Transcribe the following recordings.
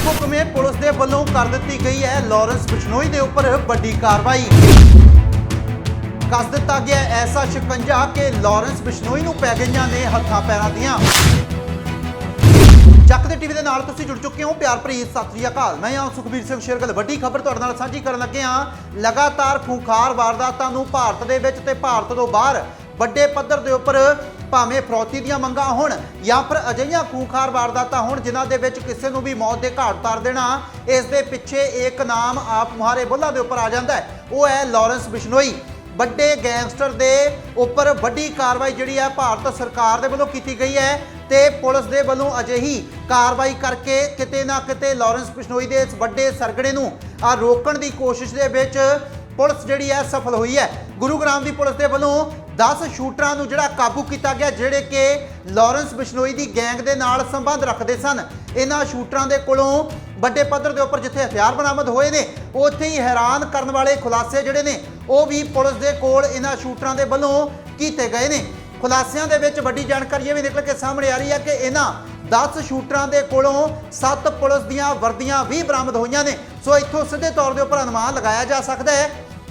देखो किवें पुलिस के वलों कर दी गई है लॉरेंस बिश्नोई के उपर बड़ी कार्रवाई। कस दिता गया ऐसा शिकंजा कि लॉरेंस बिश्नोई नूं पै गईयां ने हत्थां पैरां दियां। ਚੱਕ ਦੇ ਟੀਵੀ ਦੇ ਨਾਲ ਤੁਸੀਂ ਜੁੜ ਚੁੱਕੇ ਹੋ। ਪਿਆਰ ਭਰੀ ਸਤਿ ਸ੍ਰੀ ਅਕਾਲ। ਮੈਂ ਹਾਂ ਸੁਖਬੀਰ ਸਿੰਘ ਸ਼ੇਰਗਿੱਲ। ਵੱਡੀ ਖਬਰ ਤੁਹਾਡੇ ਨਾਲ ਸਾਂਝੀ ਕਰਨ ਲੱਗੇ ਹਾਂ। ਲਗਾਤਾਰ ਖੂੰਖਾਰ ਵਾਰਦਾਤਾਂ ਨੂੰ ਭਾਰਤ ਦੇ ਵਿੱਚ ਤੇ ਭਾਰਤ ਤੋਂ ਬਾਹਰ ਵੱਡੇ ਪੱਧਰ ਦੇ ਉੱਪਰ ਭਾਵੇਂ ਫਰੌਤੀ ਦੀਆਂ ਮੰਗਾਂ ਹੋਣ ਜਾਂ ਫਿਰ ਅਜਿਹੀਆਂ ਖੂੰਖਾਰ ਵਾਰਦਾਤਾਂ ਹੋਣ ਜਿਨ੍ਹਾਂ ਦੇ ਵਿੱਚ ਕਿਸੇ ਨੂੰ ਵੀ ਮੌਤ ਦੇ ਘਾਟ ਉਤਾਰ ਦੇਣਾ, ਇਸ ਦੇ ਪਿੱਛੇ ਇੱਕ ਨਾਮ ਆਪ ਮੁਹਾਰੇ ਬੁੱਲ੍ਹਾਂ ਦੇ ਉੱਪਰ ਆ ਜਾਂਦਾ ਹੈ। ਉਹ ਹੈ ਲੌਰੈਂਸ ਬਿਸ਼ਨੋਈ। ਵੱਡੇ ਗੈਂਗਸਟਰ ਦੇ ਉੱਪਰ ਵੱਡੀ ਕਾਰਵਾਈ ਜਿਹੜੀ ਹੈ ਭਾਰਤ ਸਰਕਾਰ ਦੇ ਵੱਲੋਂ ਕੀਤੀ ਗਈ ਹੈ ਤੇ ਪੁਲਿਸ ਦੇ ਵੱਲੋਂ ਅਜਿਹੀ ਕਾਰਵਾਈ ਕਰਕੇ ਕਿਤੇ ਨਾ ਕਿਤੇ ਲੌਰੈਂਸ ਬਿਸ਼ਨੋਈ ਦੇ ਇਸ ਵੱਡੇ ਸਰਗੜੇ ਨੂੰ ਰੋਕਣ ਦੀ ਕੋਸ਼ਿਸ਼ ਦੇ ਵਿੱਚ ਪੁਲਿਸ ਜਿਹੜੀ ਹੈ ਸਫਲ ਹੋਈ ਹੈ। ਗੁਰੂਗ੍ਰਾਮ ਦੀ ਪੁਲਿਸ ਦੇ ਵੱਲੋਂ 10 ਸ਼ੂਟਰਾਂ ਨੂੰ ਜਿਹੜਾ ਕਾਬੂ ਕੀਤਾ ਗਿਆ, ਜਿਹੜੇ ਕਿ ਲੌਰੈਂਸ ਬਿਸ਼ਨੋਈ ਦੀ ਗੈਂਗ ਦੇ ਨਾਲ ਸੰਬੰਧ ਰੱਖਦੇ ਸਨ। ਇਹਨਾਂ ਸ਼ੂਟਰਾਂ ਦੇ ਕੋਲੋਂ ਵੱਡੇ ਪੱਧਰ ਦੇ ਉੱਪਰ ਜਿੱਥੇ ਹਥਿਆਰ ਬਰਾਮਦ ਹੋਏ ਨੇ, ਉੱਥੇ ਹੀ ਹੈਰਾਨ ਕਰਨ ਵਾਲੇ ਖੁਲਾਸੇ ਜਿਹੜੇ ਨੇ ਉਹ ਵੀ ਪੁਲਿਸ ਦੇ ਕੋਲ ਇਹਨਾਂ ਸ਼ੂਟਰਾਂ ਦੇ ਵੱਲੋਂ ਕੀਤੇ ਗਏ ਨੇ। ਖੁਲਾਸਿਆਂ ਦੇ ਵਿੱਚ ਵੱਡੀ ਜਾਣਕਾਰੀ ਇਹ ਵੀ ਨਿਕਲ ਕੇ ਸਾਹਮਣੇ ਆ ਰਹੀ ਹੈ ਕਿ ਇਹਨਾਂ 10 ਸ਼ੂਟਰਾਂ ਦੇ ਕੋਲੋਂ 7 ਪੁਲਿਸ ਦੀਆਂ ਵਰਦੀਆਂ ਵੀ ਬਰਾਮਦ ਹੋਈਆਂ ਨੇ। ਸੋ ਇੱਥੋਂ ਸਿੱਧੇ ਤੌਰ ਦੇ ਉੱਪਰ ਅਨੁਮਾਨ ਲਗਾਇਆ ਜਾ ਸਕਦਾ ਹੈ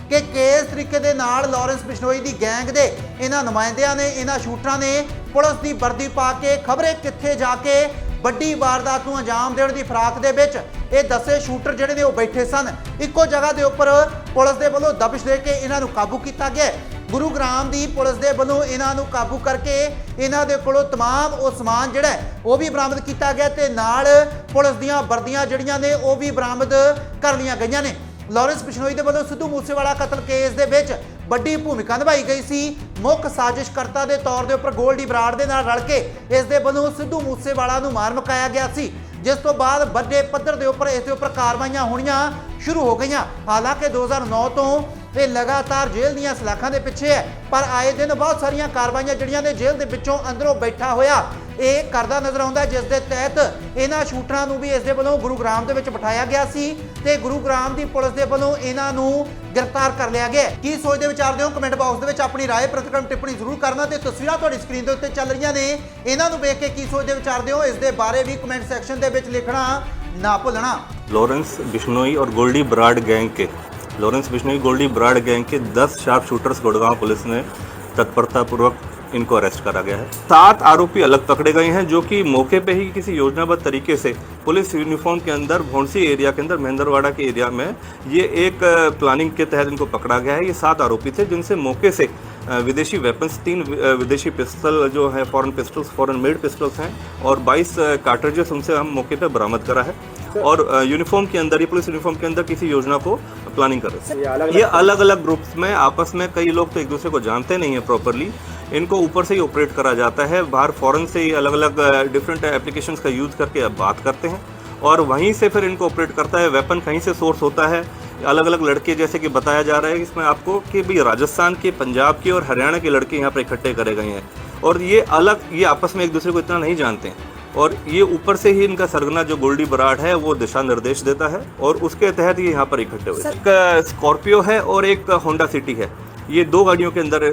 ਕਿ ਕਿਸ ਤਰੀਕੇ ਦੇ ਨਾਲ ਲੌਰੈਂਸ ਬਿਸ਼ਨੋਈ ਦੀ ਗੈਂਗ ਦੇ ਇਹਨਾਂ ਨੁਮਾਇੰਦਿਆਂ ਨੇ, ਇਹਨਾਂ ਸ਼ੂਟਰਾਂ ਨੇ ਪੁਲਿਸ ਦੀ ਵਰਦੀ ਪਾ ਕੇ ਖਬਰੇ ਕਿੱਥੇ ਜਾ ਕੇ ਵੱਡੀ ਵਾਰਦਾਤ ਨੂੰ ਅੰਜਾਮ ਦੇਣ ਦੀ ਫਰਾਕ ਦੇ ਵਿੱਚ ਇਹ 10 ਸ਼ੂਟਰ ਜਿਹੜੇ ਨੇ ਉਹ ਬੈਠੇ ਸਨ। ਇੱਕੋ ਜਗ੍ਹਾ ਦੇ ਉੱਪਰ ਪੁਲਿਸ ਦੇ ਵੱਲੋਂ ਦਬਿਸ਼ ਦੇ ਕੇ ਇਹਨਾਂ ਨੂੰ ਕਾਬੂ ਕੀਤਾ ਗਿਆ। ਗੁਰੂਗ੍ਰਾਮ ਦੀ ਪੁਲਿਸ ਦੇ ਵੱਲੋਂ ਇਹਨਾਂ ਨੂੰ ਕਾਬੂ ਕਰਕੇ ਇਹਨਾਂ ਦੇ ਕੋਲੋਂ तमाम ਉਹ ਸਮਾਨ ਜਿਹੜਾ ਉਹ ਵੀ ਬਰਾਮਦ ਕੀਤਾ ਗਿਆ ਤੇ ਨਾਲ ਪੁਲਿਸ ਦੀਆਂ ਵਰਦੀਆਂ ਜਿਹੜੀਆਂ ਨੇ ਉਹ ਵੀ ਬਰਾਮਦ ਕਰ ਲਈਆਂ ਗਈਆਂ ਨੇ। ਲੌਰੈਂਸ ਬਿਸ਼ਨੋਈ ਦੇ ਵੱਲੋਂ ਸਿੱਧੂ ਮੂਸੇਵਾਲਾ ਕਤਲ ਕੇਸ ਦੇ ਵਿੱਚ ਵੱਡੀ ਭੂਮਿਕਾ ਨਿਭਾਈ ਗਈ ਸੀ। ਮੁੱਖ ਸਾਜ਼ਿਸ਼ਕਰਤਾ ਦੇ ਤੌਰ ਦੇ ਉੱਪਰ ਗੋਲਡੀ ਬਰਾੜ ਦੇ ਨਾਲ ਰਲ ਕੇ ਇਸ ਦੇ ਵੱਲੋਂ ਸਿੱਧੂ ਮੂਸੇਵਾਲਾ ਨੂੰ ਮਾਰ ਮੁਕਾਇਆ ਗਿਆ ਸੀ, ਜਿਸ ਤੋਂ ਬਾਅਦ ਵੱਡੇ ਪੱਧਰ ਦੇ ਉੱਪਰ ਇਸ ਦੇ ਉੱਪਰ ਕਾਰਵਾਈਆਂ ਹੋਣੀਆਂ ਸ਼ੁਰੂ ਹੋ ਗਈਆਂ। ਹਾਲਾਂਕਿ 2009 ਤੋਂ ਇਹ ਲਗਾਤਾਰ ਜੇਲ੍ਹ ਦੀਆਂ ਸਲਾਖਾਂ ਦੇ ਪਿੱਛੇ ਹੈ, ਪਰ ਆਏ ਦਿਨ ਬਹੁਤ ਸਾਰੀਆਂ ਕਾਰਵਾਈਆਂ ਜਿਹੜੀਆਂ ਨੇ ਜੇਲ੍ਹ ਦੇ ਵਿੱਚੋਂ ਅੰਦਰੋਂ ਬੈਠਾ ਹੋਇਆ ਇਹ ਕਰਦਾ ਨਜ਼ਰ ਆਉਂਦਾ, ਜਿਸ ਦੇ ਤਹਿਤ ਇਹਨਾਂ ਸ਼ੂਟਰਾਂ ਨੂੰ ਵੀ ਇਸ ਦੇ ਵੱਲੋਂ ਗੁਰੂਗ੍ਰਾਮ ਦੇ ਵਿੱਚ ਬਿਠਾਇਆ ਗਿਆ ਸੀ ਤੇ ਗੁਰੂਗ੍ਰਾਮ ਦੀ ਪੁਲਿਸ ਦੇ ਵੱਲੋਂ ਇਹਨਾਂ ਨੂੰ ਗ੍ਰਿਫਤਾਰ ਕਰ ਲਿਆ ਗਿਆ। ਕੀ ਸੋਚਦੇ ਵਿਚਾਰਦੇ ਹੋ? ਕਮੈਂਟ ਬਾਕਸ ਦੇ ਵਿੱਚ ਆਪਣੀ ਰਾਏ ਪ੍ਰਤੀਕਰਮ ਟਿੱਪਣੀ ਜ਼ਰੂਰ ਕਰਨਾ ਤੇ ਤਸਵੀਰਾਂ ਤੁਹਾਡੀ ਸਕਰੀਨ ਦੇ ਉੱਤੇ ਚੱਲ ਰਹੀਆਂ ਨੇ, ਇਹਨਾਂ ਨੂੰ ਵੇਖ ਕੇ ਕੀ ਸੋਚਦੇ ਵਿਚਾਰਦੇ ਹੋ ਇਸ ਦੇ ਬਾਰੇ ਵੀ ਕਮੈਂਟ ਸੈਕਸ਼ਨ ਦੇ ਵਿੱਚ ਲਿਖਣਾ ना भूलना। लॉरेंस बिश्नोई और गोल्डी बराड़ गैंग के गोल्डी बराड़ गैंग के 10 शार्प शूटर्स गुड़गांव पुलिस ने तत्परतापूर्वक इनको अरेस्ट करा गया है। 7 आरोपी अलग पकड़े गए हैं जो कि मौके पे ही किसी योजनाबद्ध तरीके से पुलिस यूनिफॉर्म के अंदर भौंसी एरिया के अंदर महेंद्रवाड़ा के एरिया में ये एक प्लानिंग के तहत इनको पकड़ा गया है। ये 7 आरोपी थे जिनसे मौके से विदेशी वेपन्स 3 विदेशी पिस्टल जो है फॉरेन मेड पिस्टल्स हैं और 22 कार्ट्रिजेस उनसे हम मौके पर बरामद करा है। और यूनिफॉर्म के अंदर, ये पुलिस यूनिफॉर्म के अंदर किसी योजना को प्लानिंग कर रहे थे। ये अलग अलग ग्रुप्स में आपस में कई लोग तो एक दूसरे को जानते नहीं है प्रॉपरली, इनको ऊपर से ही ऑपरेट करा जाता है। बाहर फॉरेन से ही अलग अलग डिफरेंट एप्लीकेशंस का यूज़ करके अब बात करते हैं और वहीं से फिर इनको ऑपरेट करता है। वेपन कहीं से सोर्स होता है, अलग अलग लड़के जैसे कि बताया जा रहा है इसमें आपको कि भाई राजस्थान के, पंजाब के और हरियाणा के लड़के यहाँ पर इकट्ठे करे गए हैं और ये आपस में एक दूसरे को इतना नहीं जानते हैं और ये ऊपर से ही इनका सरगना जो गोल्डी बराड़ है वो दिशा निर्देश देता है और उसके तहत ये यहाँ पर इकट्ठे हुए। एक स्कॉर्पियो है और एक होंडा सिटी है, ये 2 गाड़ियों के अंदर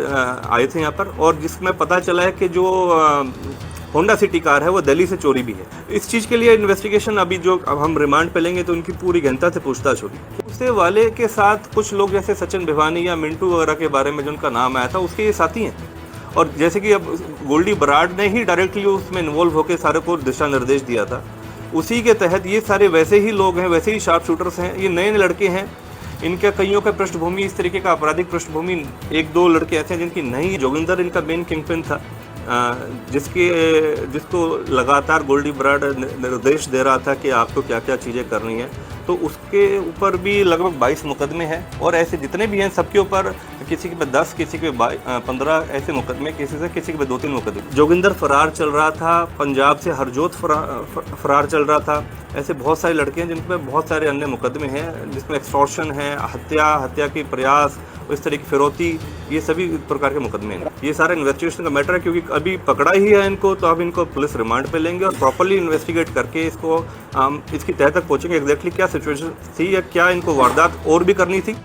आए थे यहाँ पर और जिसमें पता चला है कि जो होंडा सिटी कार है वो दिल्ली से चोरी भी है। इस चीज़ के लिए इन्वेस्टिगेशन अभी जो अब हम रिमांड पे लेंगे तो उनकी पूरी गहनता से पूछताछ होगी। उससे वाले के साथ कुछ लोग जैसे सचिन भिवानी या मिंटू वगैरह के बारे में जिनका नाम आया था उसके ये साथी हैं और जैसे कि अब गोल्डी बराड़ ने ही डायरेक्टली उसमें इन्वॉल्व होकर सारे को दिशा निर्देश दिया था, उसी के तहत ये सारे वैसे ही लोग हैं, वैसे ही शार्प शूटर्स हैं। ये नए लड़के हैं, इनका कईयों का पृष्ठभूमि इस तरीके का आपराधिक पृष्ठभूमि, 1-2 लड़के ऐसे हैं जिनकी नहीं। जोगिंदर इनका मेन किंगपिन था जिसको लगातार गोल्डी बराड़ निर्देश दे रहा था कि आपको क्या क्या चीज़ें करनी है, तो उसके ऊपर भी लगभग 22 मुकदमे हैं और ऐसे जितने भी हैं सबके ऊपर किसी के पे 10, किसी के 15 ऐसे मुकदमे, किसी के पे 2-3 मुकदमे। जोगिंदर फरार चल रहा था, पंजाब से हरजोत फरार चल रहा था। ऐसे बहुत सारे लड़के हैं जिनपे बहुत सारे अन्य मुकदमे हैं जिसमें एक्सटॉर्शन है, हत्या की प्रयास, इस तरह की फिरौती, ये सभी प्रकार के मुकदमे हैं। ये सारा इन्वेस्टिगेशन का मैटर है क्योंकि अभी पकड़ा ही है इनको, तो अब इनको पुलिस रिमांड पे लेंगे और प्रॉपर्ली इन्वेस्टिगेट करके इसको इसकी तह तक पहुँचेंगे एग्जैक्टली क्या सिचुएशन थी या क्या इनको वारदात और भी करनी थी।